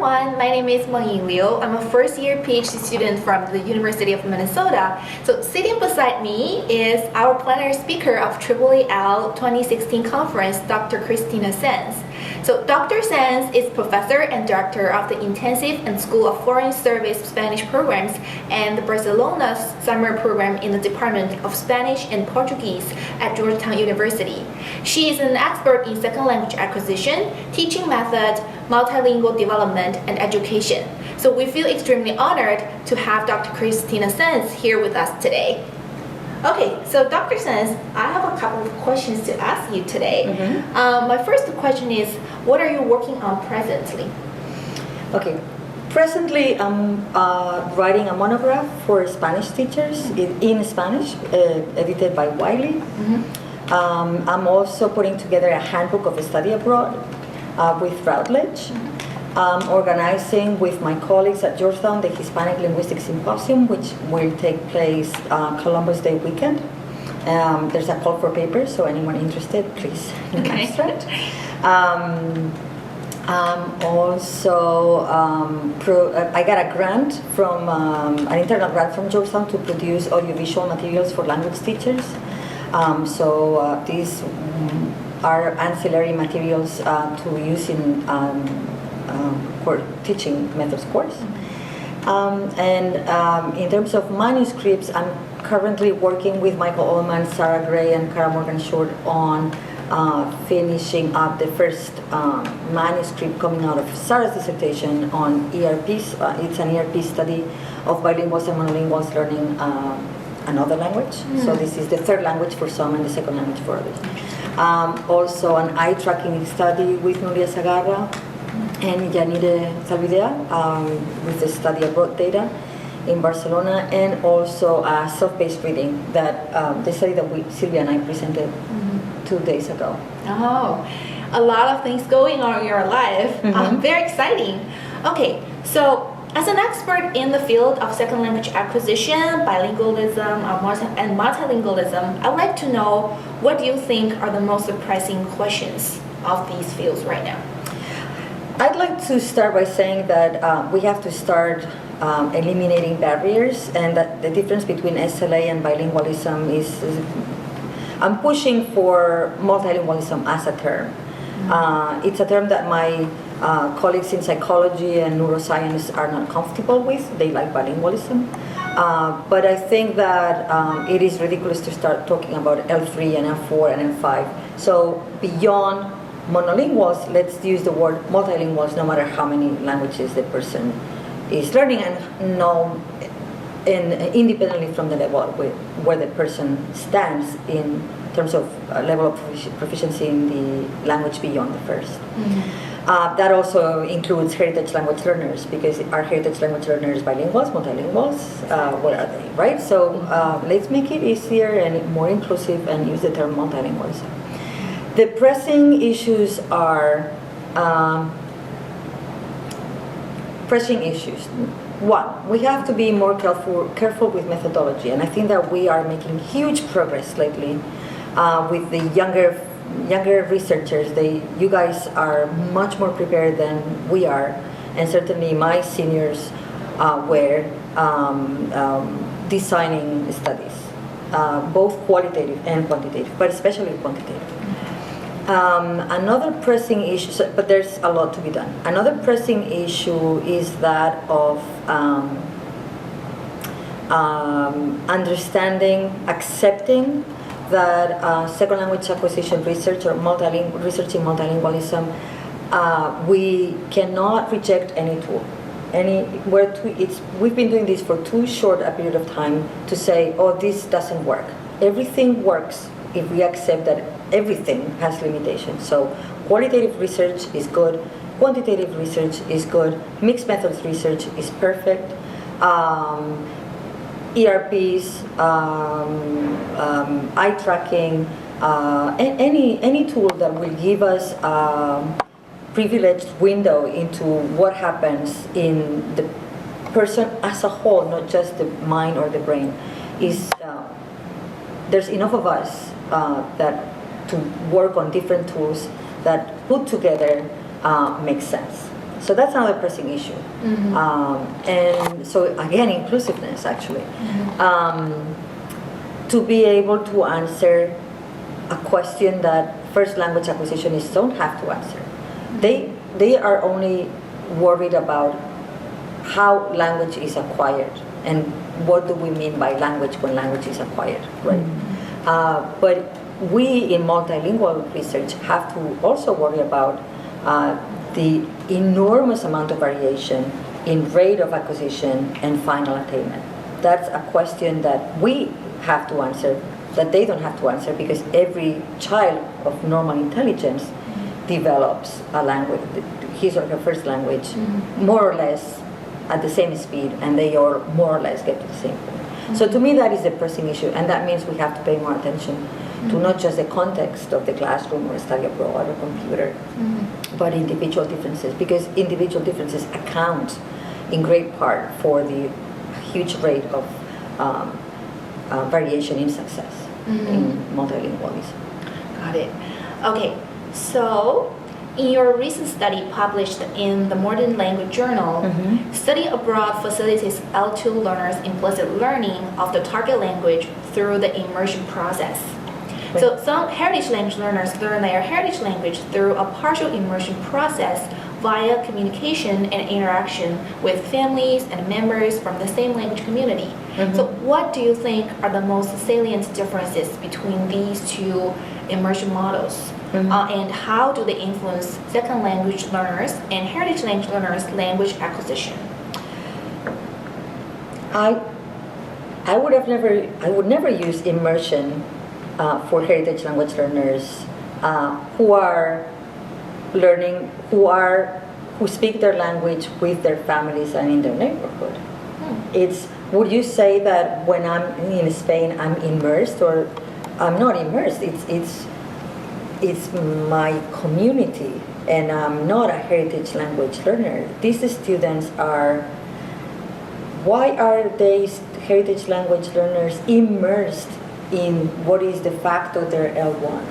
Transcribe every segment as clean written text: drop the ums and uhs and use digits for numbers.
everyone, my name is Meng Liu. I'm a first-year PhD student from the University of Minnesota. So sitting beside me is our plenary speaker of AAAL 2016 conference, Dr. Christina Sanz. So Dr. Sanz is professor and director of the Intensive and School of Foreign Service Spanish programs and the Barcelona summer program in the Department of Spanish and Portuguese at Georgetown University. She is an expert in second language acquisition, teaching methods, multilingual development, and education. So we feel extremely honored to have Dr. Christina Sanz here with us today. Okay, so Dr. Sanz, I have a couple of questions to ask you today. My first question is, what are you working on presently? Okay, presently I'm writing a monograph for Spanish teachers in Spanish, edited by Wiley. I'm also putting together a handbook of study abroad with Routledge. I'm organizing with my colleagues at Georgetown the Hispanic Linguistics Symposium, which will take place Columbus Day weekend. There's a call for papers, so anyone interested, please abstract. I got a grant from an internal grant from Georgetown to produce audiovisual materials for language teachers. These are ancillary materials to use in teaching methods course. In terms of manuscripts, I'm currently working with Michael Ullman, Sarah Gray, and Cara Morgan-Short on finishing up the first manuscript coming out of Sarah's dissertation on ERPs. It's an ERP study of bilinguals and monolinguals learning another language. So this is the third language for some and the second language for others. Also an eye tracking study with Nuria Sagarra and Yanire Salvidea with the study abroad data in Barcelona, and also self-paced reading, that the study that Sylvia and I presented 2 days ago. Oh, a lot of things going on in your life. Very exciting. Okay, so as an expert in the field of second language acquisition, bilingualism, and multilingualism, I'd like to know, what do you think are the most pressing questions of these fields right now? I'd like to start by saying that we have to start eliminating barriers, and that the difference between SLA and bilingualism is I'm pushing for multilingualism as a term. It's a term that my colleagues in psychology and neuroscience are not comfortable with. They like bilingualism. But I think that it is ridiculous to start talking about L3 and L4 and L5. So beyond monolinguals, let's use the word multilinguals, no matter how many languages the person is learning, and know independently from the level where the person stands in terms of level of proficiency in the language beyond the first. That also includes heritage language learners, because our heritage language learners bilinguals, multilinguals, what are they, right? So let's make it easier and more inclusive and use the term multilingualism. The pressing issues are One, we have to be more careful with methodology, and I think that we are making huge progress lately with the younger researchers. You guys are much more prepared than we are, and certainly my seniors were designing studies, both qualitative and quantitative, but especially quantitative. Another pressing issue, but there's a lot to be done. Another pressing issue is that of understanding, accepting that second language acquisition research or research in multilingualism, we cannot reject any tool. We've been doing this for too short a period of time to say, oh, this doesn't work. Everything works if we accept that everything has limitations. So qualitative research is good, quantitative research is good, mixed methods research is perfect. ERPs, eye tracking, any tool that will give us privileged window into what happens in the person as a whole, not just the mind or the brain, is there's enough of us that to work on different tools that put together makes sense. So that's another pressing issue. And so again, inclusiveness actually. To be able to answer a question that first language acquisitionists don't have to answer. They are only worried about how language is acquired and what do we mean by language when language is acquired, right? But we in multilingual research have to also worry about the enormous amount of variation in rate of acquisition and final attainment. That's a question that we have to answer, that they don't have to answer, because every child of normal intelligence develops a language, his or her first language, more or less at the same speed, and they all more or less get to the same point. So to me, that is a pressing issue, and that means we have to pay more attention to not just the context of the classroom or study abroad or computer, but individual differences, because individual differences account in great part for the huge rate of variation in success in multilingualism. Got it. Okay, so in your recent study published in the Modern Language Journal, study abroad facilitates L2 learners' implicit learning of the target language through the immersion process. Right. So some heritage language learners learn their heritage language through a partial immersion process via communication and interaction with families and members from the same language community. So what do you think are the most salient differences between these two immersion models? And how do they influence second language learners and heritage language learners' language acquisition? I would never use immersion for heritage language learners who are learning, who speak their language with their families and in their neighborhood. Would you say that when I'm in Spain I'm immersed, or I'm not immersed? It's my community, and I'm not a heritage language learner. These students why are they heritage language learners immersed in what is de facto their L1?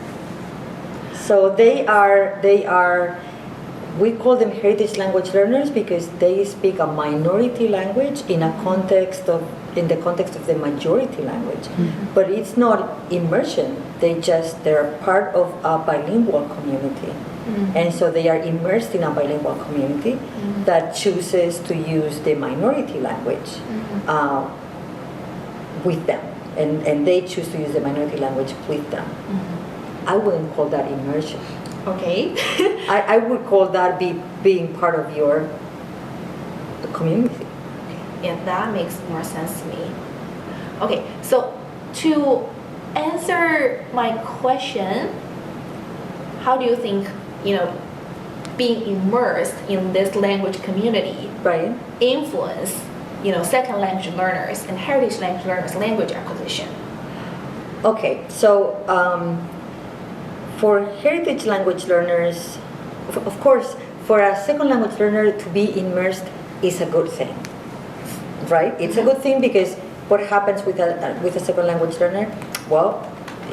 So we call them heritage language learners because they speak a minority language in the context of the majority language. But it's not immersion. They're part of a bilingual community. And so they are immersed in a bilingual community that chooses to use the minority language with them. And they choose to use the minority language with them. I wouldn't call that immersion. Okay. I would call that being part of your community. Yeah, that makes more sense to me. Okay, so to answer my question, how do you think, being immersed in this language community Right. influence, second language learners and heritage language learners' language acquisition? Okay, so for heritage language learners, of course, for a second language learner to be immersed is a good thing, right? It's a good thing because what happens with a second language learner? Well,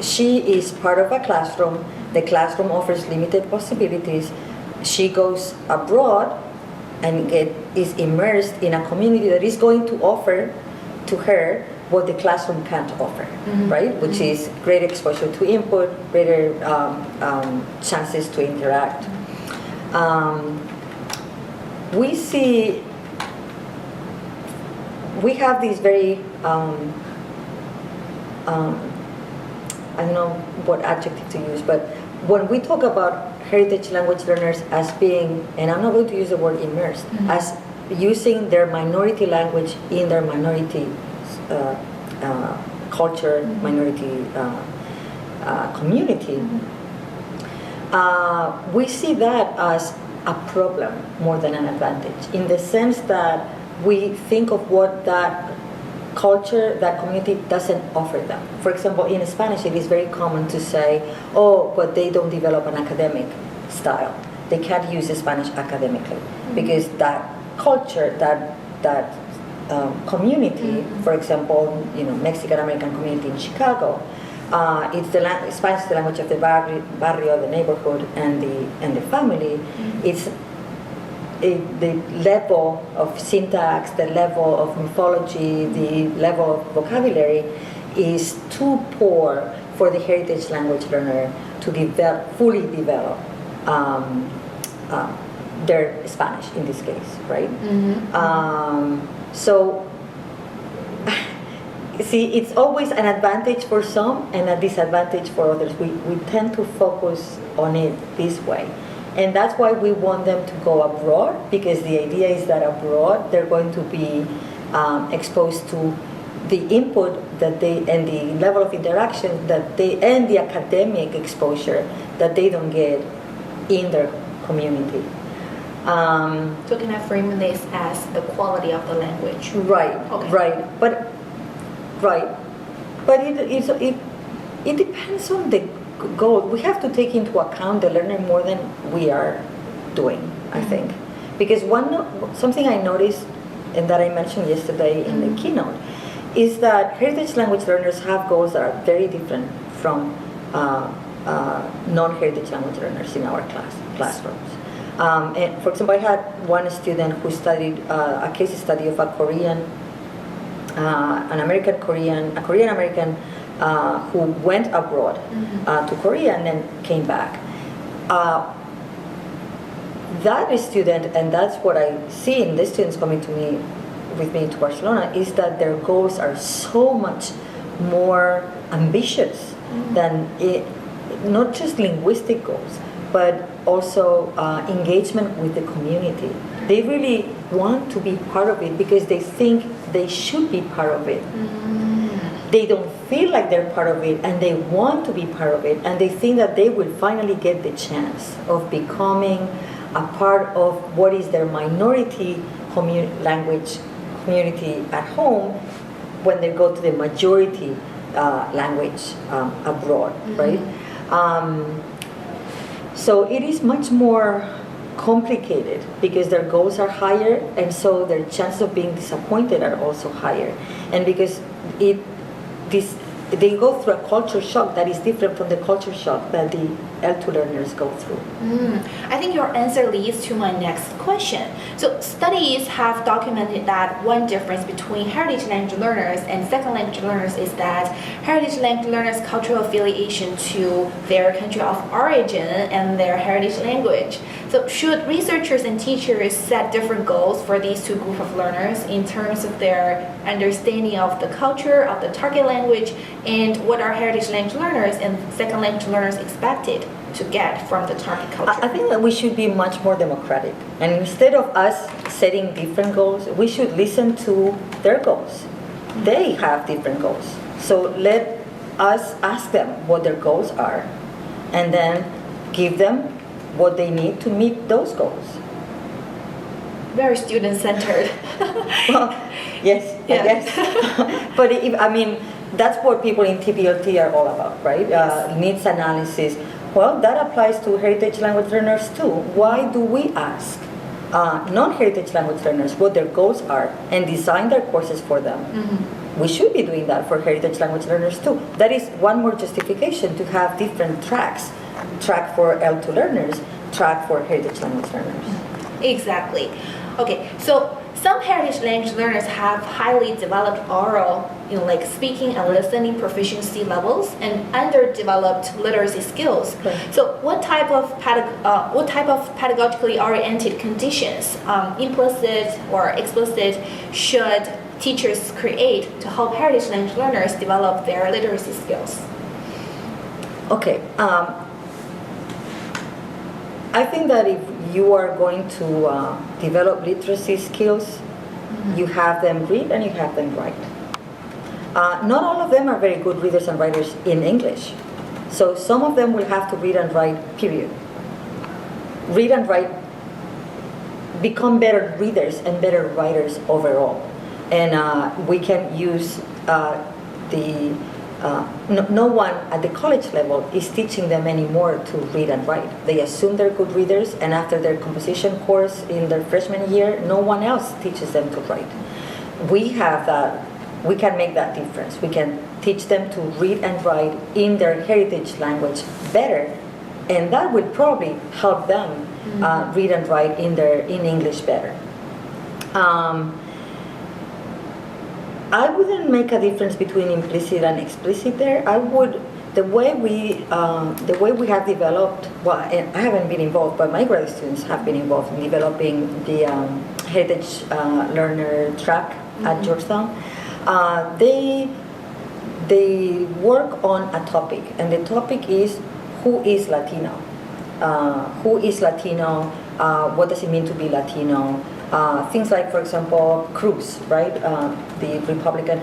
she is part of a classroom. The classroom offers limited possibilities. She goes abroad and is immersed in a community that is going to offer to her what the classroom can't offer, right? Which is greater exposure to input, greater chances to interact. We have these very, I don't know what adjective to use, but when we talk about heritage language learners as being, and I'm not going to use the word immersed, as using their minority language in their minority culture, minority community, we see that as a problem more than an advantage, in the sense that we think of what that culture, that community doesn't offer them. For example, in Spanish, it is very common to say, oh, but they don't develop an academic style. They can't use Spanish academically because that culture, that community, for example, Mexican American community in Chicago, it's Spanish is the language of the barrio, the neighborhood, and the family. It's the level of syntax, the level of morphology, the level of vocabulary is too poor for the heritage language learner to fully develop their Spanish in this case, right? So, see, it's always an advantage for some and a disadvantage for others. We tend to focus on it this way. And that's why we want them to go abroad, because the idea is that abroad they're going to be exposed to the input that they, and the level of interaction that they, and the academic exposure that they don't get in their community. So can I frame this as the quality of the language? Right, Okay. right, but it depends on the goal. We have to take into account the learner more than we are doing, I think, because something I noticed and that I mentioned yesterday in the keynote is that heritage language learners have goals that are very different from non-heritage language learners in our classrooms. And for example, I had one student who studied a case study of a Korean American who went abroad to Korea and then came back. That student, and that's what I see in the students coming with me to Barcelona, is that their goals are so much more ambitious than not just linguistic goals, but also engagement with the community. They really want to be part of it because they think they should be part of it. They don't feel like they're part of it, and they want to be part of it, and they think that they will finally get the chance of becoming a part of what is their minority language community at home when they go to the majority language abroad, right? So it is much more complicated because their goals are higher, and so their chances of being disappointed are also higher. And because they go through a culture shock that is different from the culture shock that the L2 learners go through. I think your answer leads to my next question. So studies have documented that one difference between heritage language learners and second language learners is that heritage language learners' cultural affiliation to their country of origin and their heritage language. So should researchers and teachers set different goals for these two groups of learners in terms of their understanding of the culture of the target language, and what are heritage language learners and second language learners expected to get from the target culture? I think that we should be much more democratic. And instead of us setting different goals, we should listen to their goals. They have different goals. So let us ask them what their goals are, and then give them what they need to meet those goals. Very student-centered. Well, yes, Yeah. I guess. But that's what people in TPLT are all about, right? Yes. Needs analysis. Well, that applies to heritage language learners too. Why do we ask non-heritage language learners what their goals are and design their courses for them? We should be doing that for heritage language learners too. That is one more justification to have different tracks. Track for L2 learners, track for heritage language learners. Exactly. Okay, so some heritage language learners have highly developed oral, like speaking and listening proficiency levels, and underdeveloped literacy skills. Right. So, what type of pedagogically oriented conditions, implicit or explicit, should teachers create to help heritage language learners develop their literacy skills? Okay. I think that if you are going to develop literacy skills, you have them read and you have them write. Not all of them are very good readers and writers in English. So some of them will have to read and write, period. Read and write, become better readers and better writers overall. And we can use no one at the college level is teaching them anymore to read and write. They assume they're good readers, and after their composition course in their freshman year, no one else teaches them to write. We have that. We can make that difference. We can teach them to read and write in their heritage language better, and that would probably help them read and write in English better. I wouldn't make a difference between implicit and explicit there. I would. The way we have developed, well, and I haven't been involved, but my graduate students have been involved in developing the Heritage Learner track at Georgetown. They work on a topic, and the topic is who is Latino? Who is Latino? What does it mean to be Latino? Things like, for example, Cruz, right? The Republican,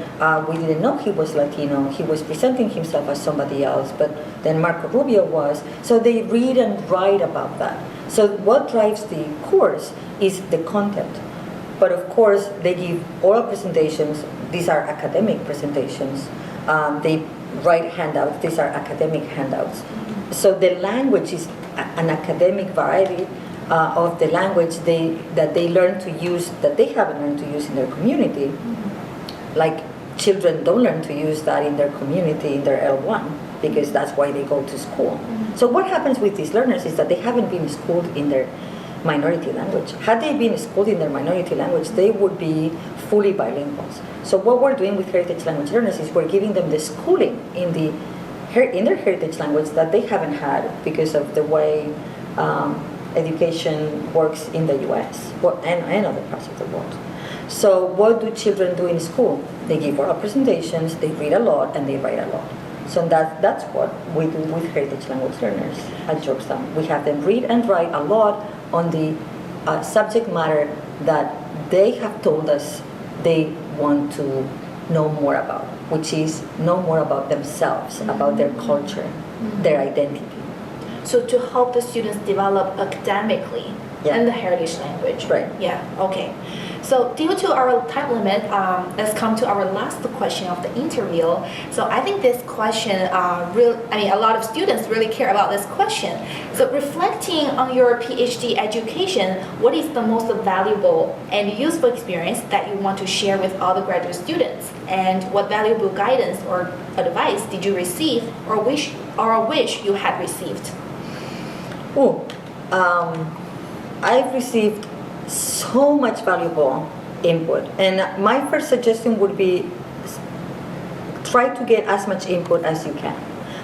we didn't know he was Latino. He was presenting himself as somebody else, but then Marco Rubio was. So they read and write about that. So what drives the course is the content. But of course, they give oral presentations. These are academic presentations. They write handouts. These are academic handouts. So the language is an academic variety of the language that they learn to use, that they haven't learned to use in their community. Like children don't learn to use that in their community in their L1 because that's why they go to school. So what happens with these learners is that they haven't been schooled in their minority language. Had they been schooled in their minority language, they would be fully bilinguals. So what we're doing with heritage language learners is we're giving them the schooling in their heritage language that they haven't had because of the way education works in the U.S. and other parts of the world. So what do children do in school? They give oral presentations, they read a lot, and they write a lot. So that's what we do with heritage language learners at Georgetown. We have them read and write a lot on the subject matter that they have told us they want to know more about, which is know more about themselves, about their culture, their identity. So to help the students develop academically in the heritage language. Right. Yeah, okay. So due to our time limit, let's come to our last question of the interview. So I think this question, a lot of students really care about this question. So reflecting on your PhD education, what is the most valuable and useful experience that you want to share with all the graduate students? And what valuable guidance or advice did you receive or wish you had received? I've received so much valuable input, and my first suggestion would be try to get as much input as you can.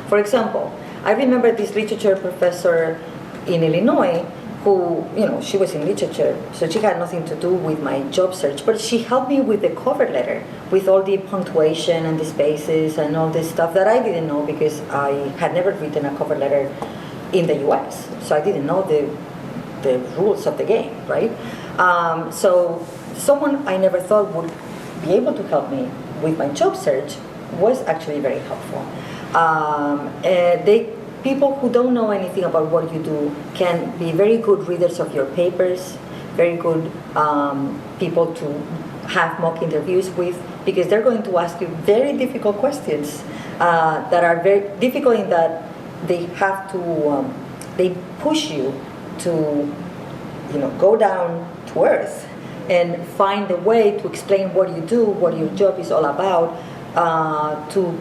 For example, I remember this literature professor in Illinois who, she was in literature, so she had nothing to do with my job search, but she helped me with the cover letter, with all the punctuation and the spaces and all this stuff that I didn't know because I had never written a cover letter in the US, so I didn't know the rules of the game, right? So someone I never thought would be able to help me with my job search was actually very helpful. People who don't know anything about what you do can be very good readers of your papers, very good people to have mock interviews with, because they're going to ask you very difficult questions that are very difficult in that they have to, they push you to, go down to earth and find a way to explain what you do, what your job is all about, to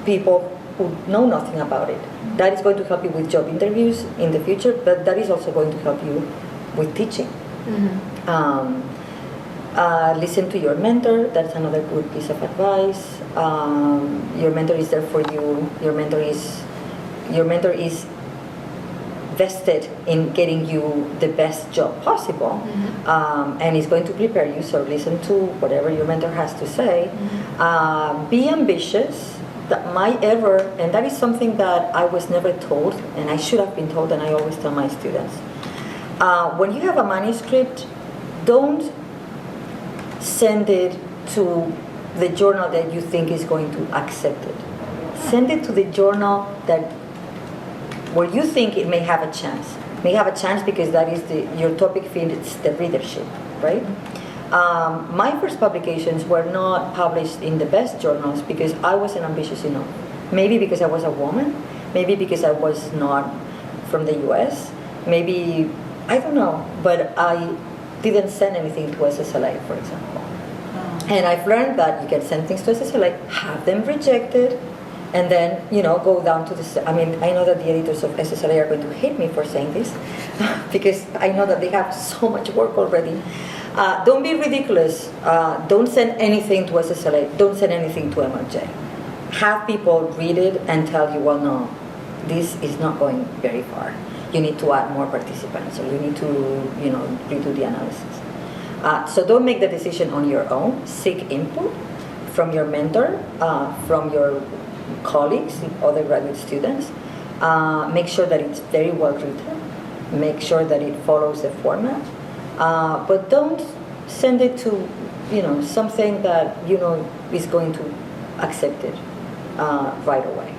people who know nothing about it. That is going to help you with job interviews in the future, but that is also going to help you with teaching. Listen to your mentor. That's another good piece of advice. Your mentor is there for you. Your mentor is vested in getting you the best job possible, and is going to prepare you. So listen to whatever your mentor has to say. Be ambitious. And that is something that I was never told, and I should have been told, and I always tell my students. When you have a manuscript, don't send it to the journal that you think is going to accept it. Send it to the journal where you think it may have a chance. May have a chance because that is your topic fits the readership, right? My first publications were not published in the best journals because I wasn't ambitious enough. Maybe because I was a woman, maybe because I was not from the US, maybe, I don't know, but I didn't send anything to SSLA, for example. And I've learned that you can send things to SSLA, have them rejected, and then go down to the. I mean, I know that the editors of SSLA are going to hate me for saying this, because I know that they have so much work already. Don't be ridiculous. Don't send anything to SSLA. Don't send anything to MRJ. Have people read it and tell you, well, no, this is not going very far. You need to add more participants, or you need to, redo the analysis. So don't make the decision on your own. Seek input from your mentor, from your colleagues, other graduate students. Make sure that it's very well written. Make sure that it follows the format. But don't send it to, something that is going to accept it right away.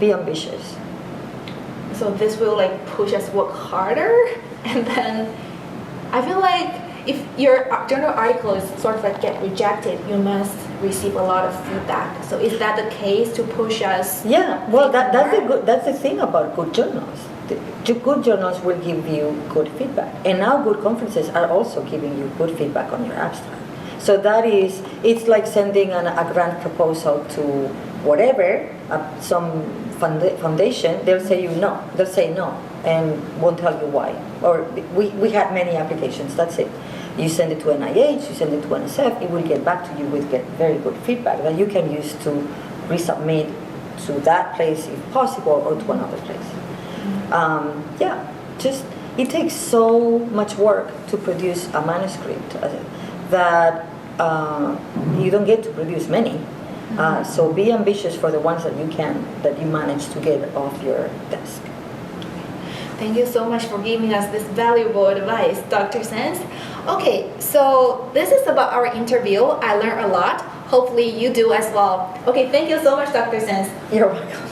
Be ambitious. So this will push us work harder, and then I feel like if your journal article is sort of get rejected, you must receive a lot of feedback. So is that the case to push us? Yeah, well, that's the thing about good journals. Good journals will give you good feedback, and now good conferences are also giving you good feedback on your abstract. So it's like sending a grant proposal to whatever, some foundation. They'll say no, and won't tell you why. Or we had many applications. That's it. You send it to NIH, you send it to NSF. It will get back to you with very good feedback that you can use to resubmit to that place if possible, or to another place. It takes so much work to produce a manuscript that you don't get to produce many. So be ambitious for the ones that you manage to get off your desk. Thank you so much for giving us this valuable advice, Dr. Sanz. Okay, so this is about our interview. I learned a lot. Hopefully you do as well. Okay, thank you so much, Dr. Sanz. You're welcome.